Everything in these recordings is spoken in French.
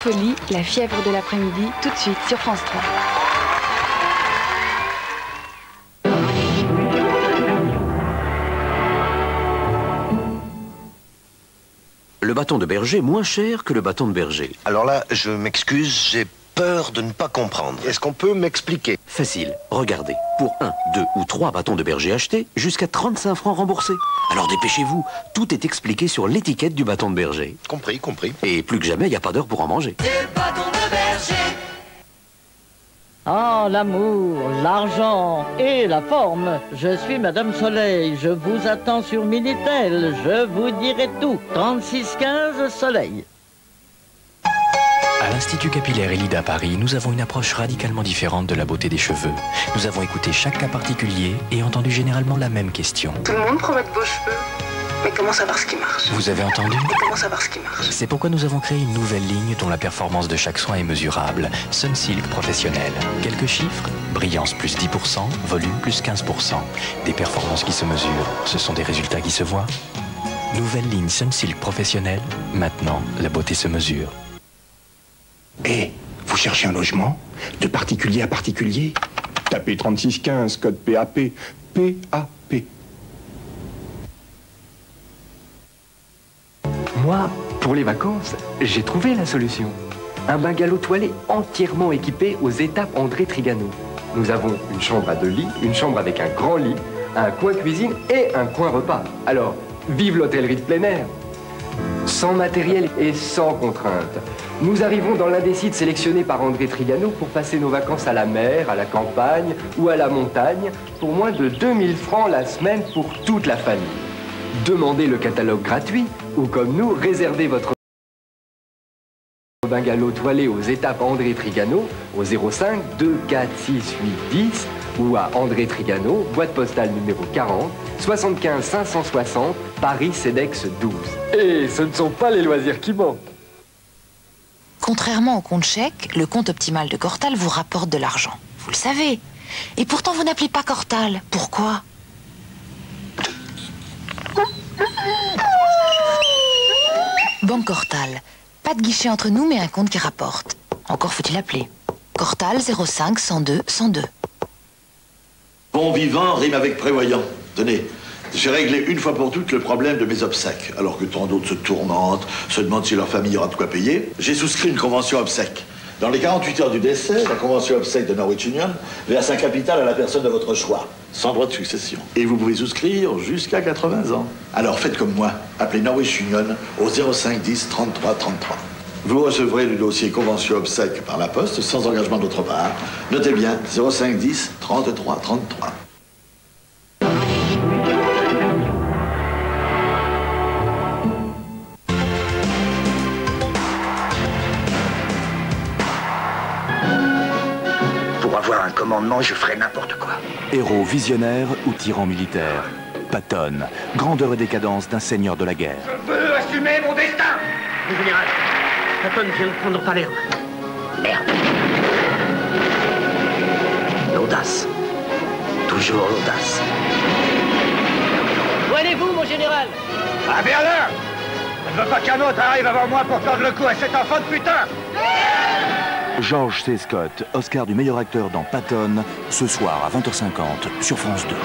Folie, la fièvre de l'après-midi, tout de suite sur France 3. Le bâton de berger moins cher que le bâton de berger. Alors là, je m'excuse, j'ai peur de ne pas comprendre. Est-ce qu'on peut m'expliquer? Facile, regardez. Pour 1, 2 ou 3 bâtons de berger achetés, jusqu'à 35 francs remboursés. Alors dépêchez-vous, tout est expliqué sur l'étiquette du bâton de berger. Compris, compris. Et plus que jamais, il n'y a pas d'heure pour en manger. C'est le bâton de berger. Ah, l'amour, l'argent et la forme. Je suis Madame Soleil, je vous attends sur Minitel, je vous dirai tout. 3615 Soleil. À l'Institut Capillaire Elida Paris, nous avons une approche radicalement différente de la beauté des cheveux. Nous avons écouté chaque cas particulier et entendu généralement la même question. Tout le monde provoque vos cheveux. Mais comment savoir ce qui marche? Vous avez entendu? Et comment savoir ce qui marche? C'est pourquoi nous avons créé une nouvelle ligne dont la performance de chaque soin est mesurable. Sunsilk Professionnel. Quelques chiffres? Brillance plus 10%, volume plus 15%. Des performances qui se mesurent, ce sont des résultats qui se voient. Nouvelle ligne Sunsilk Professionnel. Maintenant, la beauté se mesure. Eh, vous cherchez un logement? De particulier à particulier? Tapez 3615, code PAP. PAP. Moi, pour les vacances, j'ai trouvé la solution. Un bungalow toilé entièrement équipé aux étapes André Trigano. Nous avons une chambre à 2 lits, une chambre avec un grand lit, un coin cuisine et un coin repas. Alors, vive l'hôtellerie de plein air! Sans matériel et sans contrainte. Nous arrivons dans l'un des sites sélectionnés par André Trigano pour passer nos vacances à la mer, à la campagne ou à la montagne pour moins de 2000 francs la semaine pour toute la famille. Demandez le catalogue gratuit ou comme nous, réservez votre bungalow toilé aux étapes André Trigano au 05 24 6 8 10 ou à André Trigano, boîte postale numéro 40, 75 560, Paris CEDEX 12. Et ce ne sont pas les loisirs qui manquent. Contrairement au compte chèque, le compte optimal de Cortal vous rapporte de l'argent. Vous le savez. Et pourtant, vous n'appelez pas Cortal. Pourquoi? Banque Cortal. Pas de guichet entre nous, mais un compte qui rapporte. Encore faut-il appeler. Cortal 05 102 102. Bon vivant rime avec prévoyant. Tenez, j'ai réglé une fois pour toutes le problème de mes obsèques. Alors que tant d'autres se tourmentent, se demandent si leur famille aura de quoi payer. J'ai souscrit une convention obsèques. Dans les 48 heures du décès, la convention obsèques de Norwich Union verse un capital à la personne de votre choix, sans droit de succession. Et vous pouvez souscrire jusqu'à 80 ans. Alors faites comme moi, appelez Norwich Union au 05 10 33 33. Vous recevrez le dossier convention obsèques par la poste, sans engagement d'autre part. Notez bien, 05 10 33 33. Pour avoir un commandement, je ferai n'importe quoi. Héros visionnaire ou tyran militaire. Patton, grandeur et décadence d'un seigneur de la guerre. Je veux assumer mon destin. Le général, Patton vient de prendre Palerme. Merde. L'audace. Toujours l'audace. Où allez-vous, mon général? Ah Berlin! Je ne veux pas qu'un autre arrive avant moi pour tordre le cou à cet enfant de putain! George C. Scott, Oscar du meilleur acteur dans Patton, ce soir à 20h50 sur France 2.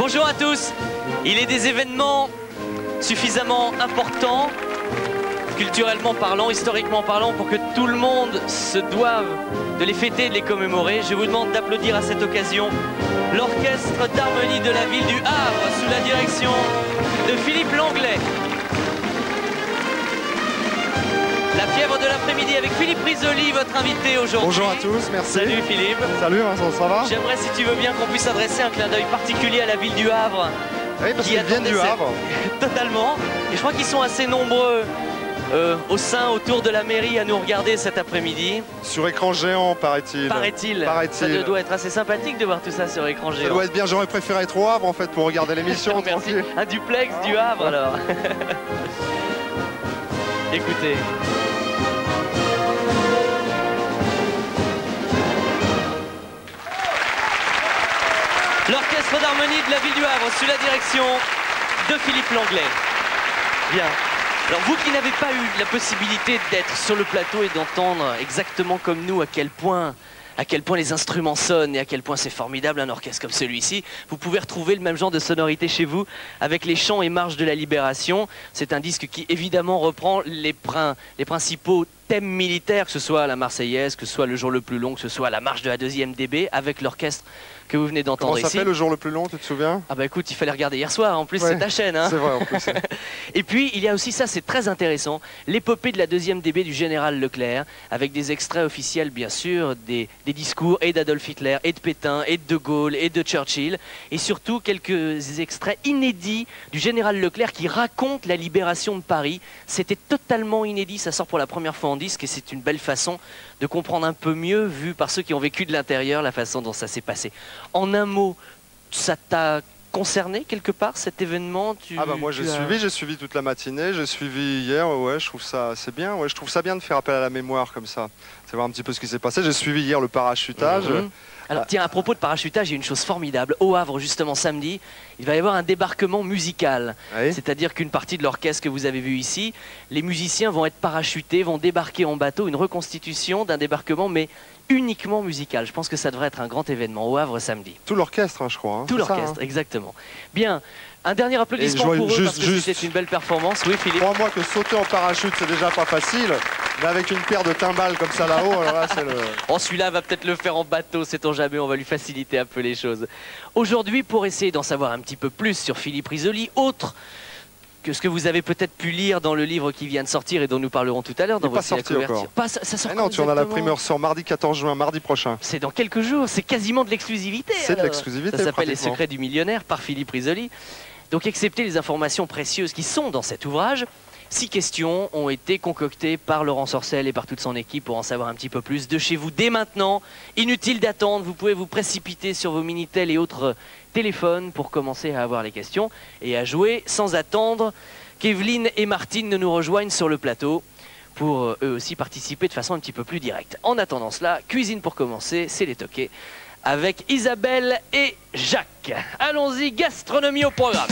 Bonjour à tous. Il est des événements suffisamment importants culturellement parlant, historiquement parlant, pour que tout le monde se doive de les fêter et de les commémorer. Je vous demande d'applaudir à cette occasion l'Orchestre d'harmonie de la ville du Havre, sous la direction de Philippe Langlais. La fièvre de l'après-midi avec Philippe Risoli, votre invité aujourd'hui. Bonjour à tous, merci. Salut Philippe. Salut Vincent, ça va? J'aimerais, si tu veux bien, qu'on puisse adresser un clin d'œil particulier à la ville du Havre. Oui, parce qu'ils viennent du Havre. Totalement. Et je crois qu'ils sont assez nombreux au sein, autour de la mairie, à nous regarder cet après-midi. Sur écran géant, paraît-il. Paraît-il. Ça doit être assez sympathique de voir tout ça sur écran géant. Ça doit être bien, j'aurais préféré être au Havre en fait pour regarder l'émission. Merci. Un duplex du Havre alors. Écoutez. L'Orchestre d'harmonie de la ville du Havre, sous la direction de Philippe Langlais. Bien. Alors vous qui n'avez pas eu la possibilité d'être sur le plateau et d'entendre exactement comme nous à quel point les instruments sonnent et à quel point c'est formidable un orchestre comme celui-ci, vous pouvez retrouver le même genre de sonorité chez vous avec les chants et marches de la Libération. C'est un disque qui évidemment reprend les principaux thèmes militaires, que ce soit la Marseillaise, que ce soit le jour le plus long, que ce soit la marche de la 2e DB, avec l'orchestre que vous venez d'entendre ici. Comment s'appelle le jour le plus long, tu te souviens? Ah bah écoute, il fallait regarder hier soir, en plus ouais, c'est ta chaîne. Hein. C'est vrai en plus. Et puis il y a aussi ça, c'est très intéressant, l'épopée de la 2e DB du général Leclerc, avec des extraits officiels bien sûr, des discours et d'Adolf Hitler, et de Pétain, et de Gaulle, et de Churchill, et surtout quelques extraits inédits du général Leclerc qui raconte la libération de Paris. C'était totalement inédit, ça sort pour la première fois en disque et c'est une belle façon de comprendre un peu mieux, vu par ceux qui ont vécu de l'intérieur, la façon dont ça s'est passé. En un mot, ça t'a concerné quelque part cet événement? Ah bah moi j'ai suivi toute la matinée, j'ai suivi hier, ouais, je trouve ça c'est bien, ouais, je trouve ça bien de faire appel à la mémoire comme ça, c'est voir un petit peu ce qui s'est passé. J'ai suivi hier le parachutage. Alors tiens, à propos de parachutage, il y a une chose formidable. Au Havre, justement samedi, il va y avoir un débarquement musical. Oui. C'est-à-dire qu'une partie de l'orchestre que vous avez vu ici, les musiciens vont être parachutés, vont débarquer en bateau, une reconstitution d'un débarquement, mais uniquement musical. Je pense que ça devrait être un grand événement au Havre samedi. Tout l'orchestre, hein, je crois. Hein. Tout l'orchestre, exactement. Bien. Un dernier applaudissement pour eux parce que c'était une belle performance. Oui, Philippe. Crois-moi que sauter en parachute, c'est déjà pas facile. Mais avec une paire de timbales comme ça là-haut, alors là, c'est le... Oh, celui-là va peut-être le faire en bateau, sait-on jamais. On va lui faciliter un peu les choses. Aujourd'hui, pour essayer d'en savoir un petit peu plus sur Philippe Risoli, autre que ce que vous avez peut-être pu lire dans le livre qui vient de sortir et dont nous parlerons tout à l'heure dans votre couverture. Ça sort non, tu en as la primeur, sort mardi 14 juin, mardi prochain. C'est dans quelques jours, c'est quasiment de l'exclusivité. C'est de l'exclusivité. Ça s'appelle Les Secrets du millionnaire par Philippe Risoli. Donc, excepté les informations précieuses qui sont dans cet ouvrage, 6 questions ont été concoctées par Laurent Sorcel et par toute son équipe pour en savoir un petit peu plus de chez vous dès maintenant. Inutile d'attendre, vous pouvez vous précipiter sur vos Minitel et autres téléphones pour commencer à avoir les questions et à jouer sans attendre qu'Evelyne et Martine ne nous rejoignent sur le plateau pour eux aussi participer de façon un petit peu plus directe. En attendant cela, cuisine pour commencer, c'est les toqués avec Isabelle et Jacques. Allons-y, gastronomie au programme.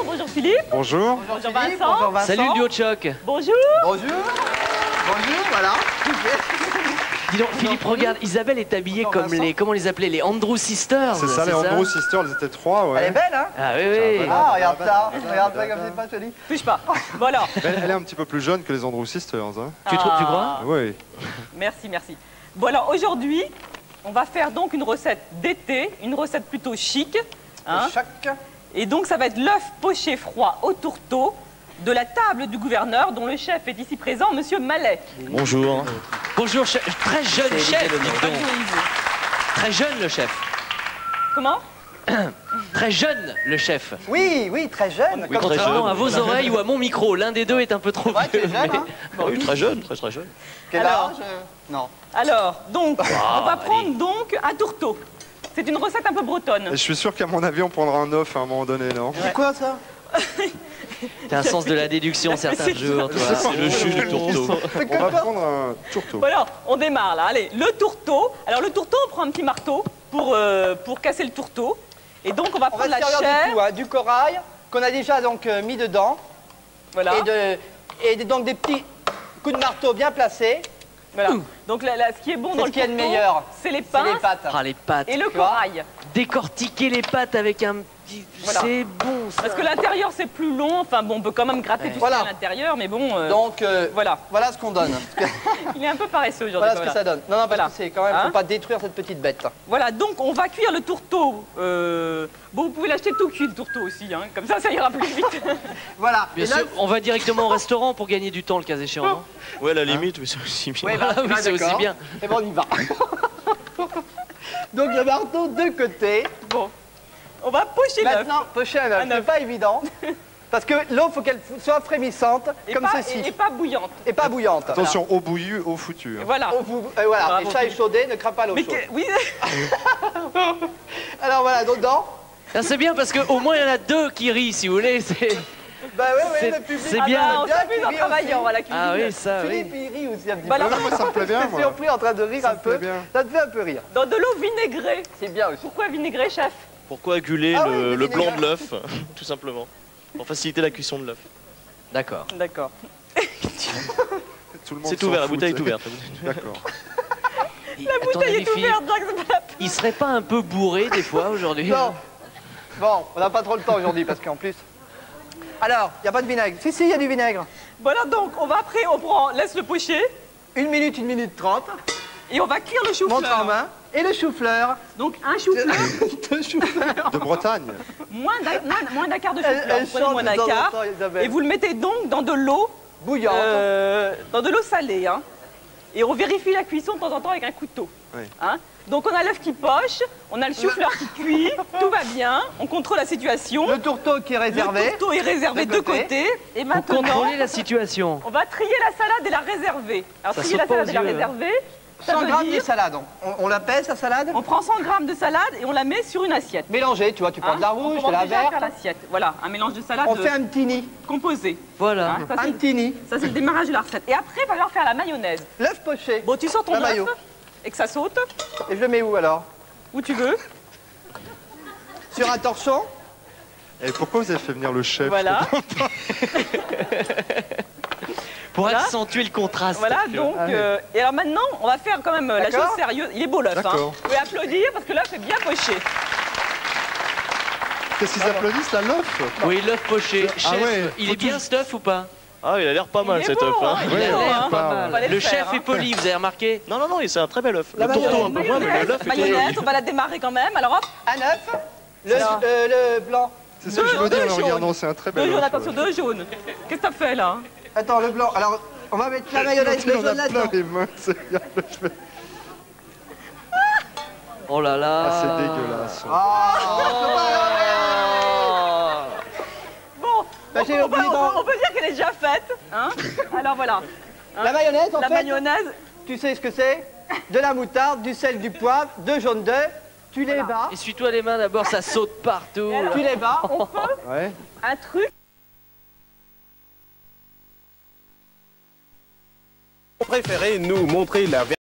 Bonjour Philippe. Bonjour. Bonjour Vincent. Salut le duo de choc. Bonjour. Bonjour. Bonjour, voilà. Dis donc, Philippe, regarde, Isabelle est habillée comme les, comment on les appelait, les Andrew Sisters. C'est ça, les Andrew Sisters, ils étaient 3, ouais. Elle est belle, hein? Ah oui, oui. Ah, regarde ça comme c'est pas joli. Touche pas. Voilà. Elle est un petit peu plus jeune que les Andrew Sisters, hein. Tu crois? Oui. Merci, merci. Bon alors, aujourd'hui, on va faire donc une recette d'été, une recette plutôt chic. Hein. Et donc, ça va être l'œuf poché froid au tourteau de la table du gouverneur, dont le chef est ici présent, Monsieur Mallet. Bonjour. Bonjour, chef. Très jeune chef, dis donc. Très jeune, le chef. Comment? Très jeune, le chef. Oui, oui, très jeune. Oui, contrairement à vos oreilles ou à mon micro, l'un des deux est un peu trop vieux. Jeune, hein? Oui, très jeune, très jeune. Quel âge? Non. Alors, donc, on va prendre donc un tourteau. C'est une recette un peu bretonne. Et je suis sûr qu'à mon avis, on prendra un œuf à un moment donné, non? C'est quoi ça? T'as un sens de la déduction certains jours, toi. C'est le chou du tourteau. On va prendre un tourteau. Voilà, on démarre là. Allez, le tourteau. Alors le tourteau, on prend un petit marteau pour casser le tourteau. Et donc on va prendre la chair. Du corail qu'on a déjà donc mis dedans. Voilà. Et donc des petits coups de marteau bien placés Voilà. Donc ce qui est bon dans le ce qu'il y a de tourteau, meilleur. c'est les pinces. C'est les pâtes. Ah, les pâtes. Et le corail. Décortiquer les pâtes avec un petit... Voilà. C'est bon, ça. Parce que l'intérieur, c'est plus long. Enfin bon, on peut quand même gratter tout ça à l'intérieur, mais bon... Donc, voilà. Voilà ce qu'on donne. Il est un peu paresseux aujourd'hui. Voilà ce que ça donne. Non, non, parce que c'est quand même, faut pas détruire cette petite bête. Voilà, donc on va cuire le tourteau. Bon, vous pouvez l'acheter tout cuit, le tourteau aussi, hein. Comme ça ira plus vite. Voilà. Bien sûr, on va directement au restaurant pour gagner du temps, le cas échéant, non? Ouais, à la limite, mais c'est aussi bien. Ouais, oui, c'est aussi bien. Et bon, on y va. Donc le marteau de côté. Bon, on va pocher l'œuf. Maintenant, pocher un œuf, c'est pas évident. Parce que l'eau, faut qu'elle soit frémissante, comme ceci. Et pas bouillante. Et pas bouillante. Attention, eau bouillie, eau foutue. Voilà. Voilà, Bravo. et ça échaudé, ne crains pas l'eau chaude. Oui. Alors voilà, dedans. Ah, c'est bien parce qu'au moins il y en a deux qui rient, si vous voulez. Bah oui, le public. C'est bien. On s'amuse en travaillant, voilà, la cuisine. Ah oui, ça, oui. Philippe, il rit aussi un petit Bah, peu. alors, moi, ça me plaît bien, Je suis moi. surpris en train de rire un peu. Ça te fait un peu rire. Dans de l'eau vinaigrée. C'est bien aussi. Pourquoi vinaigrée, chef? Pourquoi aguler Ah oui, le le blanc vinaigre. de l'œuf, tout simplement, pour faciliter la cuisson de l'œuf. D'accord. D'accord. Tout le monde C'est s'en ouvert, la fout, bouteille est tu sais. ouverte. D'accord. La bouteille est ouverte, Jacques, c'est pas la peine. Il serait pas un peu bourré des fois aujourd'hui? Non. Bon, on n'a pas trop le temps aujourd'hui parce qu'en plus. Alors, il n'y a pas de vinaigre. Si, il y a du vinaigre. Voilà, donc on va après, laisse le pocher. 1 minute 30. Et on va cuire le chou-fleur. Montre en main. Et le chou-fleur. Donc un chou-fleur. Deux chou-fleurs. De Bretagne. moins d'un quart de chou-fleur. Elle Vous prenez chante moins de d'un temps en quart. temps, Isabelle. Et vous le mettez donc dans de l'eau. Bouillante. Dans de l'eau salée. Hein. Et on vérifie la cuisson de temps en temps avec un couteau. Oui. Hein. Donc on a l'œuf qui poche, on a le chou-fleur qui cuit, tout va bien, on contrôle la situation. Le tourteau qui est réservé. Le tourteau est réservé de côté. Et Pour maintenant, contrôler la situation. on va trier la salade et la réserver. Alors Ça trier saute la pas salade aux et la yeux, réserver, ça 100 veut grammes de dire, salade. On la pèse, la salade. on prend 100 grammes de salade et on la met sur une assiette. Mélanger, tu vois, tu prends de la On rouge, de commence la déjà à faire verte. l'assiette. Voilà, un mélange de salade On fait un petit nid. composé. Voilà. Hein, ça, Un c'est- petit nid. ça, c'est le démarrage de la recette. Et après, il va falloir faire la mayonnaise. L'œuf poché. Bon, tu sors ton La œuf mayo. et que ça saute, Et je le mets où alors? où tu veux. Sur un torchon. Et pourquoi vous avez fait venir le chef? Voilà. Pour Voilà. accentuer le contraste. Voilà, donc. Et alors maintenant, on va faire quand même la D'accord. chose sérieuse. Il est beau l'œuf, hein. D'accord. Vous pouvez applaudir parce que l'œuf est bien poché. Qu'est-ce qu'ils applaudissent là, l'œuf? Oui, l'œuf poché. Ah Chef, ouais, il faut est bien ce œuf ou pas? Ah, il a l'air pas mal Il est cet beau, œuf. Hein. hein, Il a est beau, l'air hein. pas Fallait mal. le Le faire, chef hein. est poli, vous avez remarqué? Non, non, non, c'est un très bel œuf. La Le tourteau un peu moins, mais Mayonnaise, l'œuf est mayonnaise, on va la démarrer quand même. Alors hop, Un œuf. Le blanc. C'est ce que je veux dire, deux mais regarde, jaunes. non, c'est un très deux bel jaunes, œuf. attention, deux jaunes. Qu'est-ce que t'as fait là? Attends, le blanc. Alors, on va mettre la mayonnaise, Il le en jaune a plein là-dedans. les mains, c'est bien. Oh là là. Ah, c'est dégueulasse. Bon, Bah, j'ai on peut oublié dans- dire qu'elle est déjà faite. Hein. Alors voilà. Hein. La mayonnaise, en La fait. mayonnaise, Tu sais ce que c'est? De la moutarde, du sel, du poivre, 2 jaunes d'œufs. Tu les bats. Essuie-toi les mains d'abord, ça saute partout. Et alors, Tu les bats. on peut Ouais. un truc. Préférez nous montrer la version